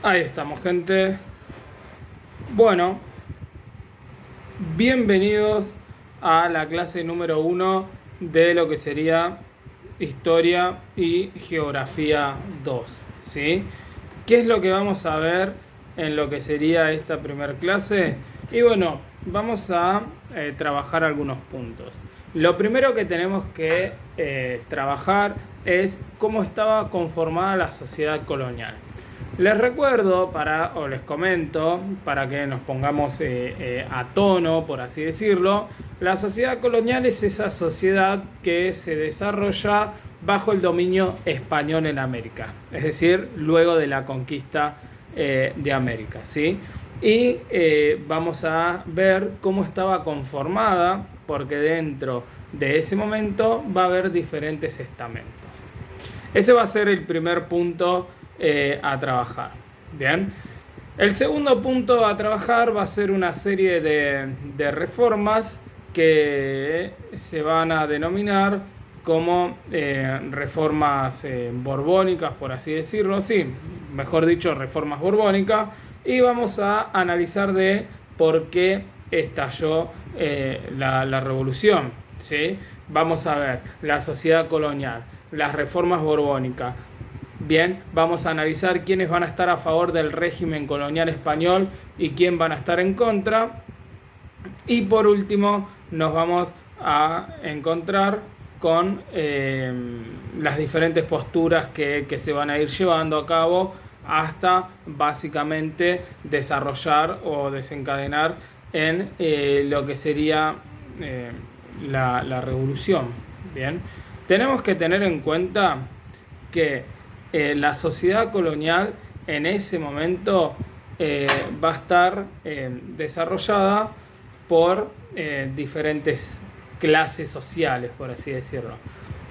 Ahí estamos, gente. Bueno, bienvenidos a la clase número 1 de lo que sería Historia y Geografía 2, ¿sí? ¿Qué es lo que vamos a ver en lo que sería esta primera clase? Y bueno, vamos a trabajar algunos puntos. Lo primero que tenemos que trabajar es cómo estaba conformada la sociedad colonial. Les recuerdo, o les comento, para que nos pongamos a tono, por así decirlo, la sociedad colonial es esa sociedad que se desarrolla bajo el dominio español en América, es decir, luego de la conquista de América, ¿sí? Y vamos a ver cómo estaba conformada, porque dentro de ese momento va a haber diferentes estamentos. Ese va a ser el primer punto a trabajar. Bien. El segundo punto a trabajar va a ser una serie de reformas que se van a denominar como reformas borbónicas, por así decirlo. Sí, mejor dicho, reformas borbónicas. Y vamos a analizar de por qué estalló la revolución. ¿Sí? Vamos a ver la sociedad colonial, las reformas borbónicas. Bien, vamos a analizar quiénes van a estar a favor del régimen colonial español y quién van a estar en contra. Y por último, nos vamos a encontrar con las diferentes posturas que se van a ir llevando a cabo hasta básicamente desarrollar o desencadenar en lo que sería la revolución. Bien, tenemos que tener en cuenta que la sociedad colonial en ese momento va a estar desarrollada por diferentes clases sociales, por así decirlo.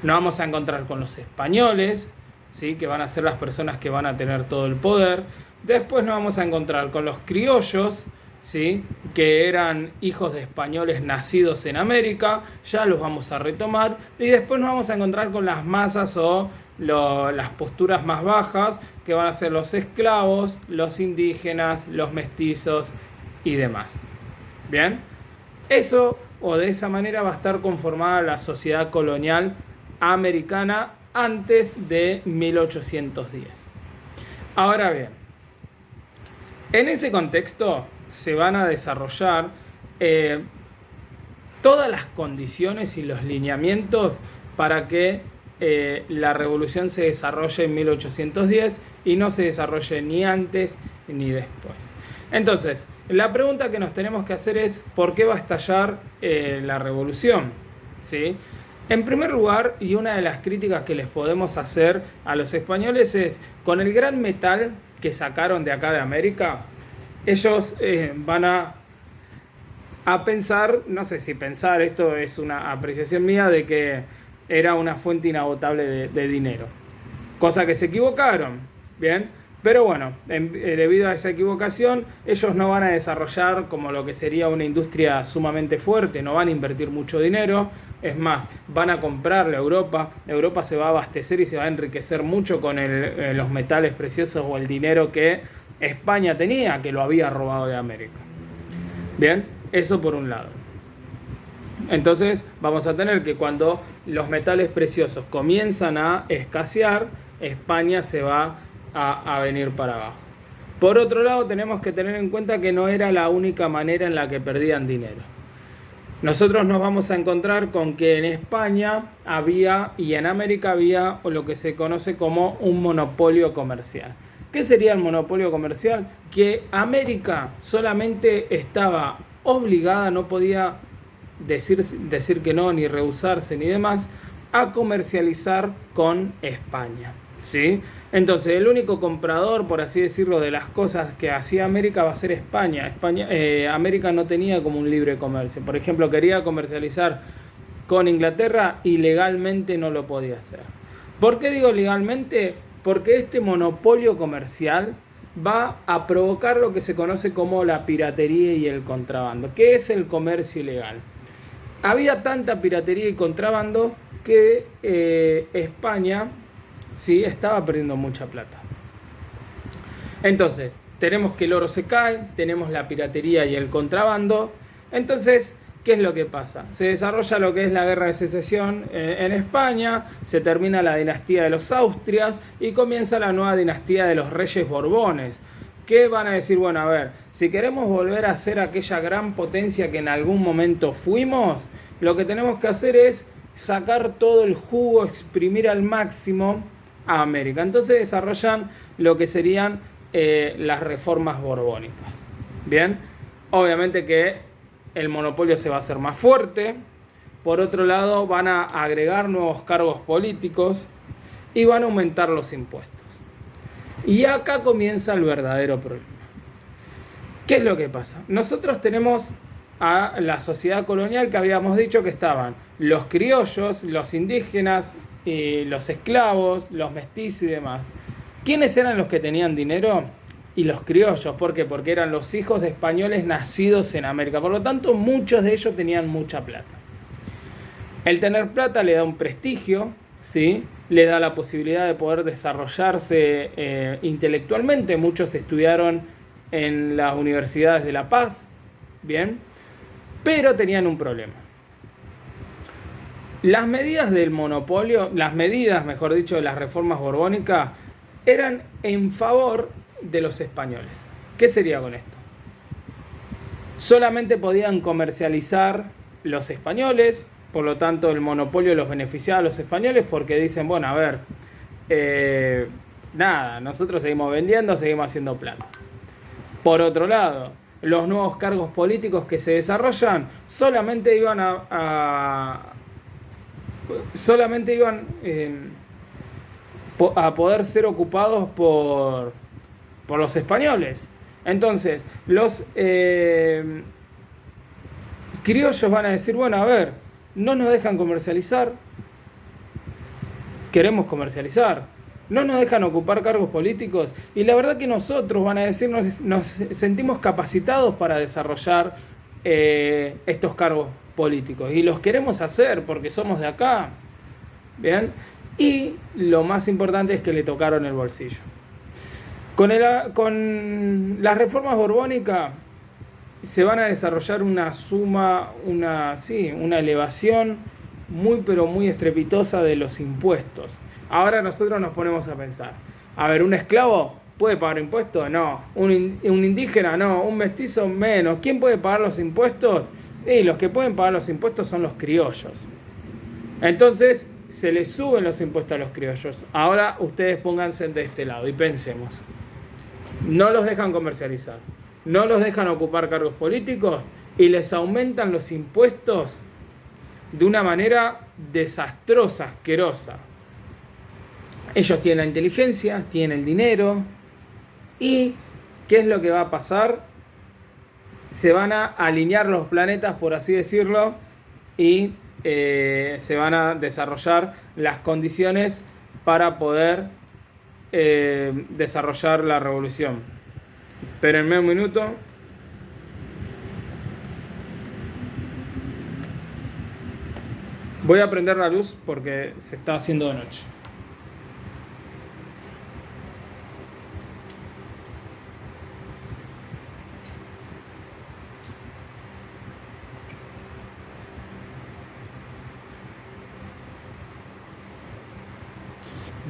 Nos vamos a encontrar con los españoles, ¿sí? Que van a ser las personas que van a tener todo el poder. Después nos vamos a encontrar con los criollos, ¿sí? Que eran hijos de españoles nacidos en América, ya los vamos a retomar. Y después nos vamos a encontrar con las masas o las posturas más bajas, que van a ser los esclavos, los indígenas, los mestizos y demás. Bien, eso o de esa manera va a estar conformada la sociedad colonial americana antes de 1810. Ahora bien, en ese contexto se van a desarrollar todas las condiciones y los lineamientos para que la revolución se desarrolle en 1810 y no se desarrolle ni antes ni después. Entonces, la pregunta que nos tenemos que hacer es ¿por qué va a estallar la revolución? ¿Sí? En primer lugar, y una de las críticas que les podemos hacer a los españoles es, con el gran metal que sacaron de acá de América, ellos van a pensar, no sé si pensar, esto es una apreciación mía, de que era una fuente inagotable de dinero. Cosa que se equivocaron, ¿bien? Pero bueno, debido a esa equivocación, ellos no van a desarrollar como lo que sería una industria sumamente fuerte, no van a invertir mucho dinero, es más, van a comprarle a Europa, Europa se va a abastecer y se va a enriquecer mucho con los metales preciosos o el dinero que España tenía, que lo había robado de América. Bien, eso por un lado. Entonces vamos a tener que cuando los metales preciosos comienzan a escasear, España se va a venir para abajo. Por otro lado, tenemos que tener en cuenta que no era la única manera en la que perdían dinero. Nosotros nos vamos a encontrar con que en España había y en América había lo que se conoce como un monopolio comercial. ¿Qué sería el monopolio comercial? Que América solamente estaba obligada, no podía decir que no, ni rehusarse, ni demás, a comercializar con España, ¿sí? Entonces, el único comprador, por así decirlo, de las cosas que hacía América va a ser España. América no tenía como un libre comercio. Por ejemplo, quería comercializar con Inglaterra y legalmente no lo podía hacer. ¿Por qué digo legalmente? Porque este monopolio comercial va a provocar lo que se conoce como la piratería y el contrabando. ¿Qué es el comercio ilegal? Había tanta piratería y contrabando que España sí estaba perdiendo mucha plata. Entonces, tenemos que el oro se cae, tenemos la piratería y el contrabando. Entonces, ¿qué es lo que pasa? Se desarrolla lo que es la guerra de secesión en España, se termina la dinastía de los Austrias y comienza la nueva dinastía de los reyes Borbones. ¿Qué van a decir? Bueno, a ver, si queremos volver a ser aquella gran potencia que en algún momento fuimos, lo que tenemos que hacer es sacar todo el jugo, exprimir al máximo a América. Entonces desarrollan lo que serían las reformas borbónicas. Bien, obviamente que el monopolio se va a hacer más fuerte. Por otro lado, van a agregar nuevos cargos políticos y van a aumentar los impuestos. Y acá comienza el verdadero problema. ¿Qué es lo que pasa? Nosotros tenemos a la sociedad colonial que habíamos dicho que estaban los criollos, los indígenas, los esclavos, los mestizos y demás. ¿Quiénes eran los que tenían dinero? Y los criollos. ¿Por qué? Porque eran los hijos de españoles nacidos en América. Por lo tanto, muchos de ellos tenían mucha plata. El tener plata le da un prestigio, ¿sí? Le da la posibilidad de poder desarrollarse intelectualmente. Muchos estudiaron en las universidades de La Paz, ¿bien? Pero tenían un problema. Las medidas del monopolio, las medidas, mejor dicho, de las reformas borbónicas, eran en favor de los españoles. ¿Qué sería con esto? Solamente podían comercializar los españoles, por lo tanto el monopolio los beneficiaba a los españoles porque dicen, bueno, a ver, nada, nosotros seguimos vendiendo, seguimos haciendo plata. Por otro lado, los nuevos cargos políticos que se desarrollan solamente iban a poder ser ocupados por los españoles. Entonces, los criollos van a decir, bueno, a ver, no nos dejan comercializar, queremos comercializar, no nos dejan ocupar cargos políticos y la verdad que nosotros, van a decir, nos sentimos capacitados para desarrollar estos cargos políticos y los queremos hacer porque somos de acá. Bien, y lo más importante es que le tocaron el bolsillo. Con las reformas borbónicas se van a desarrollar una elevación muy pero muy estrepitosa de los impuestos. Ahora nosotros nos ponemos a pensar, a ver, ¿un esclavo puede pagar impuestos? No. ¿Un indígena? No. ¿Un mestizo? Menos. ¿Quién puede pagar los impuestos? Y los que pueden pagar los impuestos son los criollos. Entonces se les suben los impuestos a los criollos. Ahora ustedes pónganse de este lado y pensemos. No los dejan comercializar, no los dejan ocupar cargos políticos y les aumentan los impuestos de una manera desastrosa, asquerosa. Ellos tienen la inteligencia, tienen el dinero y ¿qué es lo que va a pasar? Se van a alinear los planetas, por así decirlo, y se van a desarrollar las condiciones para poder desarrollar la revolución. Espérenme un minuto. Voy a prender la luz porque se está haciendo de noche.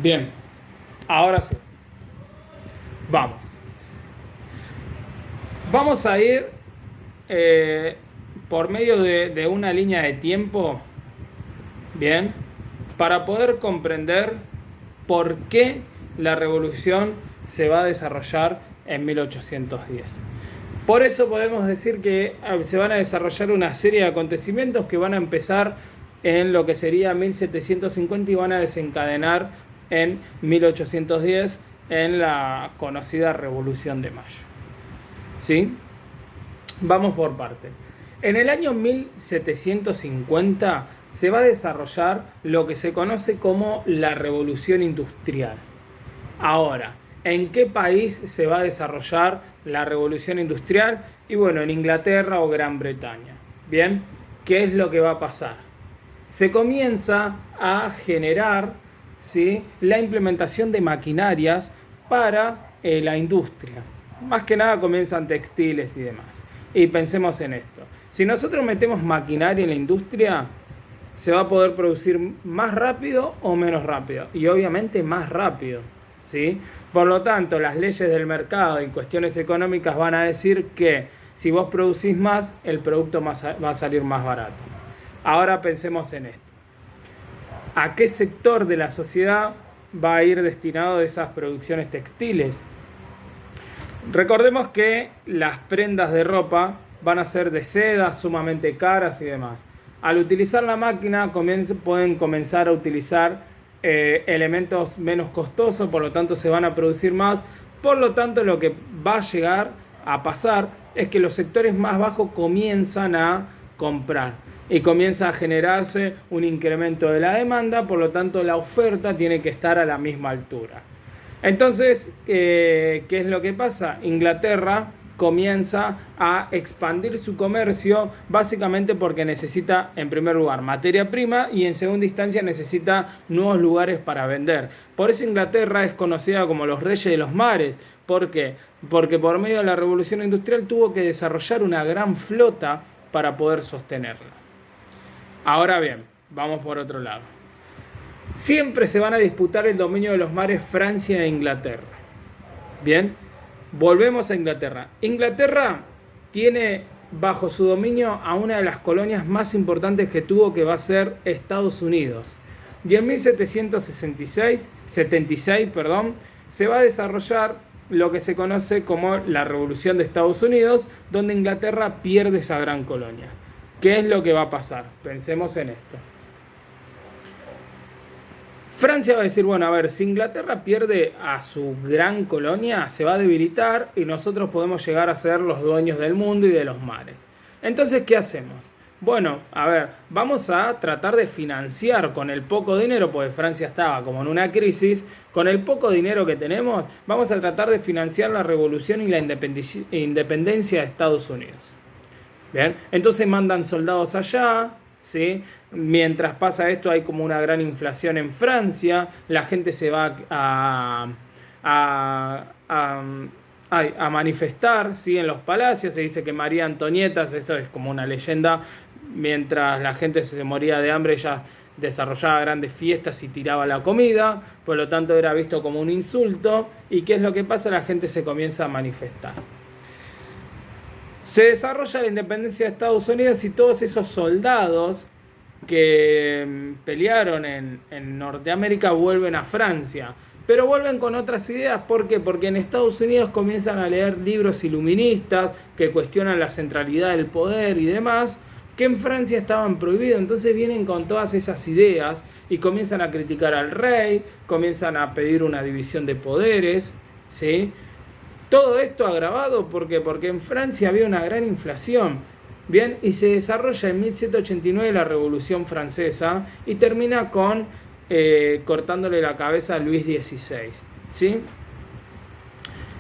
Bien, ahora sí. Vamos a ir por medio de una línea de tiempo, bien, para poder comprender por qué la revolución se va a desarrollar en 1810. Por eso podemos decir que se van a desarrollar una serie de acontecimientos que van a empezar en lo que sería 1750 y van a desencadenar en 1810 en la conocida Revolución de Mayo. ¿Sí? Vamos por parte. En el año 1750 se va a desarrollar lo que se conoce como la Revolución Industrial. Ahora, ¿en qué país se va a desarrollar la Revolución Industrial? Y bueno, en Inglaterra o Gran Bretaña. Bien, ¿qué es lo que va a pasar? Se comienza a generar, ¿sí?, la implementación de maquinarias para la industria. Más que nada comienzan textiles y demás. Y pensemos en esto. Si nosotros metemos maquinaria en la industria, se va a poder producir más rápido o menos rápido. Y obviamente más rápido, ¿sí? Por lo tanto, las leyes del mercado y cuestiones económicas van a decir que si vos producís más, el producto va a salir más barato. Ahora pensemos en esto. ¿A qué sector de la sociedad va a ir destinado esas producciones textiles? Recordemos que las prendas de ropa van a ser de seda, sumamente caras y demás. Al utilizar la máquina pueden comenzar a utilizar elementos menos costosos, por lo tanto se van a producir más. Por lo tanto, lo que va a llegar a pasar es que los sectores más bajos comienzan a comprar y comienza a generarse un incremento de la demanda, por lo tanto la oferta tiene que estar a la misma altura. Entonces, ¿qué es lo que pasa? Inglaterra comienza a expandir su comercio básicamente porque necesita, en primer lugar, materia prima y en segunda instancia necesita nuevos lugares para vender. Por eso Inglaterra es conocida como los reyes de los mares. ¿Por qué? Porque por medio de la revolución industrial tuvo que desarrollar una gran flota para poder sostenerla. Ahora bien, vamos por otro lado. Siempre se van a disputar el dominio de los mares Francia e Inglaterra. Bien, volvemos a Inglaterra. Inglaterra tiene bajo su dominio a una de las colonias más importantes que tuvo, que va a ser Estados Unidos. Y en 1776, se va a desarrollar lo que se conoce como la Revolución de Estados Unidos, donde Inglaterra pierde esa gran colonia. ¿Qué es lo que va a pasar? Pensemos en esto. Francia va a decir, bueno, a ver, si Inglaterra pierde a su gran colonia, se va a debilitar y nosotros podemos llegar a ser los dueños del mundo y de los mares. Entonces, ¿qué hacemos? Bueno, a ver, vamos a tratar de financiar con el poco dinero, porque Francia estaba como en una crisis, con el poco dinero que tenemos, vamos a tratar de financiar la revolución y la independencia de Estados Unidos. Bien, entonces mandan soldados allá. ¿Sí? Mientras pasa esto hay como una gran inflación en Francia, la gente se va a manifestar, ¿sí? En los palacios. Se dice que María Antonieta, eso es como una leyenda, mientras la gente se moría de hambre, ella desarrollaba grandes fiestas y tiraba la comida, por lo tanto era visto como un insulto. ¿Y qué es lo que pasa? La gente se comienza a manifestar. Se desarrolla la independencia de Estados Unidos y todos esos soldados que pelearon en Norteamérica vuelven a Francia. Pero vuelven con otras ideas. ¿Por qué? Porque en Estados Unidos comienzan a leer libros iluministas que cuestionan la centralidad del poder y demás, que en Francia estaban prohibidos. Entonces vienen con todas esas ideas y comienzan a criticar al rey, comienzan a pedir una división de poderes, ¿sí? Todo esto agravado porque en Francia había una gran inflación. Bien, y se desarrolla en 1789 la Revolución Francesa y termina con cortándole la cabeza a Luis XVI. ¿Sí?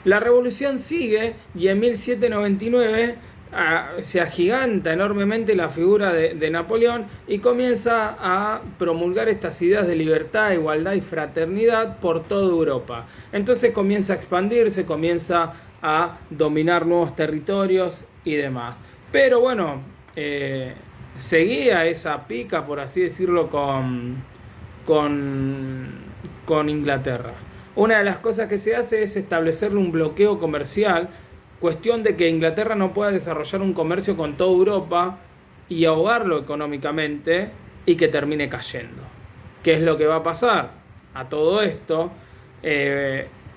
La revolución sigue y en 1799 se agiganta enormemente la figura de Napoleón y comienza a promulgar estas ideas de libertad, igualdad y fraternidad por toda Europa. Entonces comienza a expandirse, comienza a dominar nuevos territorios y demás. Pero bueno, seguía esa pica, por así decirlo, con Inglaterra. Una de las cosas que se hace es establecerle un bloqueo comercial, cuestión de que Inglaterra no pueda desarrollar un comercio con toda Europa y ahogarlo económicamente y que termine cayendo. ¿Qué es lo que va a pasar? A todo esto,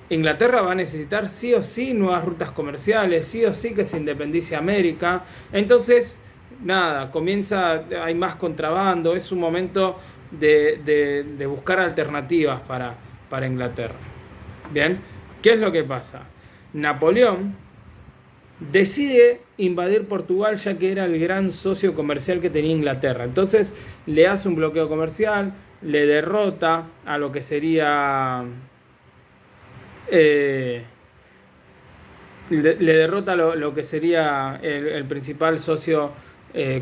Inglaterra va a necesitar sí o sí nuevas rutas comerciales, sí o sí que se independice América. Entonces, nada, hay más contrabando, es un momento de buscar alternativas para Inglaterra. Bien, ¿qué es lo que pasa? Napoleón decide invadir Portugal, ya que era el gran socio comercial que tenía Inglaterra. Entonces le hace un bloqueo comercial, le derrota a lo que sería le derrota lo que sería el principal socio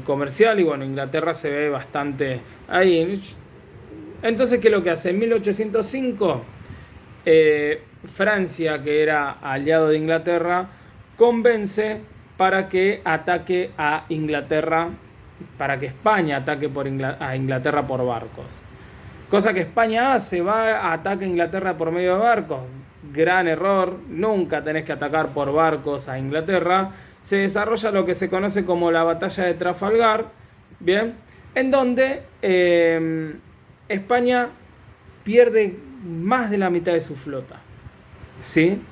comercial, y bueno, Inglaterra se ve bastante ahí. Entonces, ¿qué es lo que hace? En 1805 Francia, que era aliado de Inglaterra, convence para que ataque a Inglaterra, para que España ataque a Inglaterra por barcos. Cosa que España hace, va, ataca a Inglaterra por medio de barcos. Gran error, nunca tenés que atacar por barcos a Inglaterra. Se desarrolla lo que se conoce como la batalla de Trafalgar, ¿bien? En donde España pierde más de la mitad de su flota, ¿sí?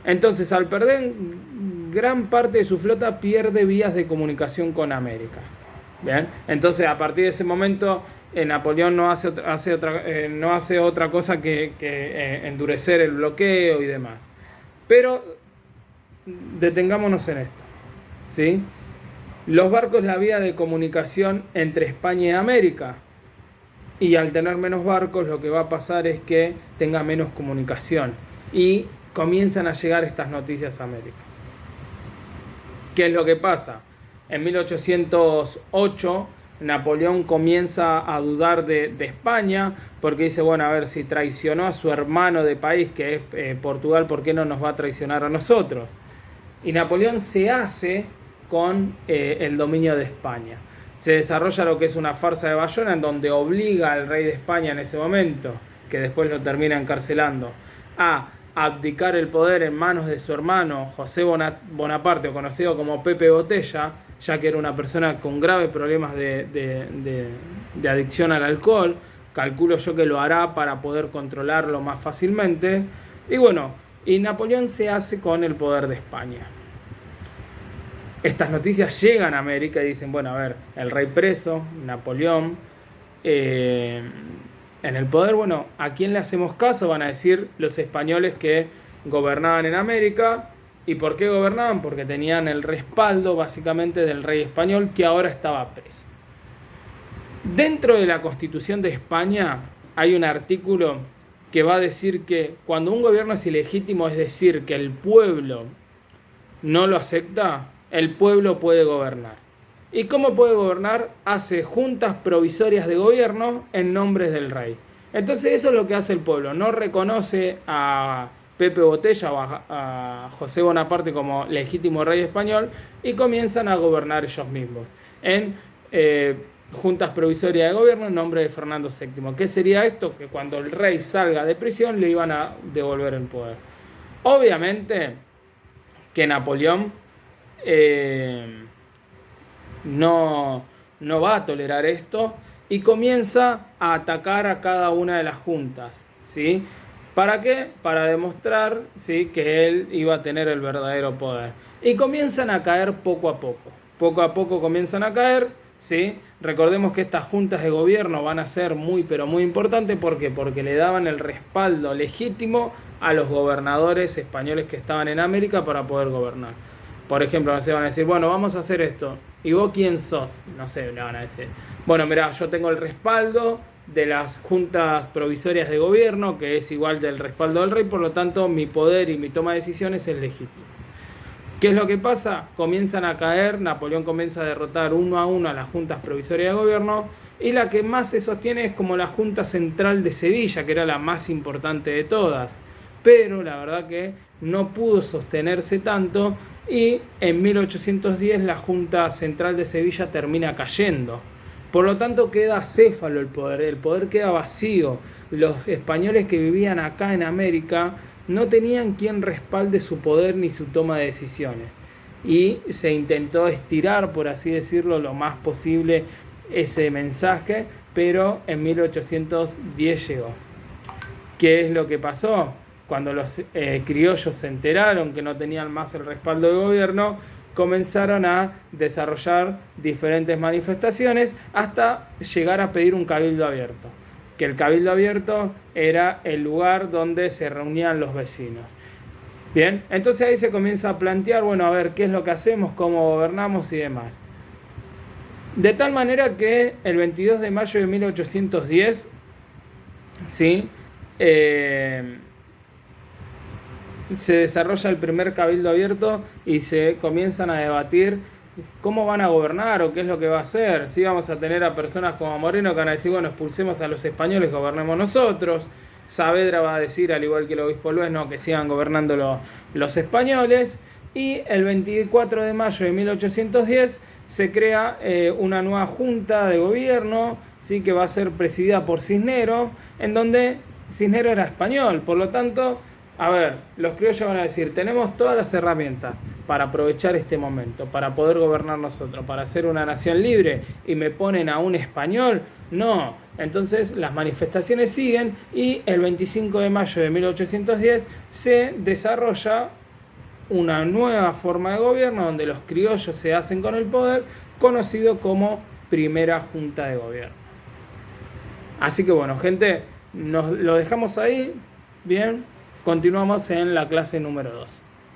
Entonces, al perder gran parte de su flota, pierde vías de comunicación con América. ¿Bien? Entonces, a partir de ese momento, Napoleón no hace otra cosa que endurecer el bloqueo y demás. Pero detengámonos en esto, ¿sí? Los barcos, la vía de comunicación entre España y América. Y al tener menos barcos, lo que va a pasar es que tenga menos comunicación. Y comienzan a llegar estas noticias a América. ¿Qué es lo que pasa? En 1808, Napoleón comienza a dudar de España, porque dice, bueno, a ver, si traicionó a su hermano de país, que es Portugal, ¿por qué no nos va a traicionar a nosotros? Y Napoleón se hace con el dominio de España. Se desarrolla lo que es una farsa de Bayona, en donde obliga al rey de España en ese momento, que después lo termina encarcelando, a abdicar el poder en manos de su hermano José Bonaparte, o conocido como Pepe Botella, ya que era una persona con graves problemas de adicción al alcohol. Calculo yo que lo hará para poder controlarlo más fácilmente. Y bueno, y Napoleón se hace con el poder de España. Estas noticias llegan a América y dicen, bueno, a ver, el rey preso, Napoleón, en el poder, bueno, ¿a quién le hacemos caso? Van a decir los españoles que gobernaban en América. ¿Y por qué gobernaban? Porque tenían el respaldo básicamente del rey español, que ahora estaba preso. Dentro de la Constitución de España hay un artículo que va a decir que cuando un gobierno es ilegítimo, es decir, que el pueblo no lo acepta, el pueblo puede gobernar. ¿Y cómo puede gobernar? Hace juntas provisorias de gobierno en nombre del rey. Entonces eso es lo que hace el pueblo. No reconoce a Pepe Botella o a José Bonaparte como legítimo rey español y comienzan a gobernar ellos mismos en juntas provisorias de gobierno en nombre de Fernando VII. ¿Qué sería esto? Que cuando el rey salga de prisión le iban a devolver el poder. Obviamente que Napoleón no va a tolerar esto y comienza a atacar a cada una de las juntas, ¿sí? ¿Para qué? Para demostrar, ¿sí?, que él iba a tener el verdadero poder. Y comienzan a caer poco a poco. Poco a poco comienzan a caer, ¿sí? Recordemos que estas juntas de gobierno van a ser muy, pero muy importantes. ¿Por qué? Porque le daban el respaldo legítimo a los gobernadores españoles que estaban en América para poder gobernar. Por ejemplo, se van a decir, bueno, vamos a hacer esto. ¿Y vos quién sos? No sé, le van a decir. Bueno, mirá, yo tengo el respaldo de las juntas provisorias de gobierno, que es igual del respaldo del rey, por lo tanto mi poder y mi toma de decisiones es legítimo. ¿Qué es lo que pasa? Comienzan a caer, Napoleón comienza a derrotar uno a uno a las juntas provisorias de gobierno, y la que más se sostiene es como la Junta Central de Sevilla, que era la más importante de todas. Pero la verdad que no pudo sostenerse tanto y en 1810 la Junta Central de Sevilla termina cayendo. Por lo tanto queda acéfalo el poder queda vacío. Los españoles que vivían acá en América no tenían quien respalde su poder ni su toma de decisiones. Y se intentó estirar, por así decirlo, lo más posible ese mensaje, pero en 1810 llegó. ¿Qué es lo que pasó? Cuando los criollos se enteraron que no tenían más el respaldo del gobierno, comenzaron a desarrollar diferentes manifestaciones hasta llegar a pedir un cabildo abierto. Que el cabildo abierto era el lugar donde se reunían los vecinos. Bien, entonces ahí se comienza a plantear, bueno, a ver, qué es lo que hacemos, cómo gobernamos y demás. De tal manera que el 22 de mayo de 1810, ¿sí?, se desarrolla el primer cabildo abierto y se comienzan a debatir cómo van a gobernar o qué es lo que va a hacer. Si vamos a tener a personas como Moreno que van a decir, bueno, expulsemos a los españoles, gobernemos nosotros. Saavedra va a decir, al igual que el obispo Lues, no, que sigan gobernando los españoles. Y el 24 de mayo de 1810 se crea una nueva junta de gobierno, ¿sí? Que va a ser presidida por Cisneros, en donde Cisneros era español. Por lo tanto, a ver, los criollos van a decir, tenemos todas las herramientas para aprovechar este momento, para poder gobernar nosotros, para ser una nación libre, y me ponen a un español. No, entonces las manifestaciones siguen y el 25 de mayo de 1810 se desarrolla una nueva forma de gobierno donde los criollos se hacen con el poder, conocido como Primera Junta de Gobierno. Así que bueno, gente, nos lo dejamos ahí. Bien, continuamos en la clase número 2.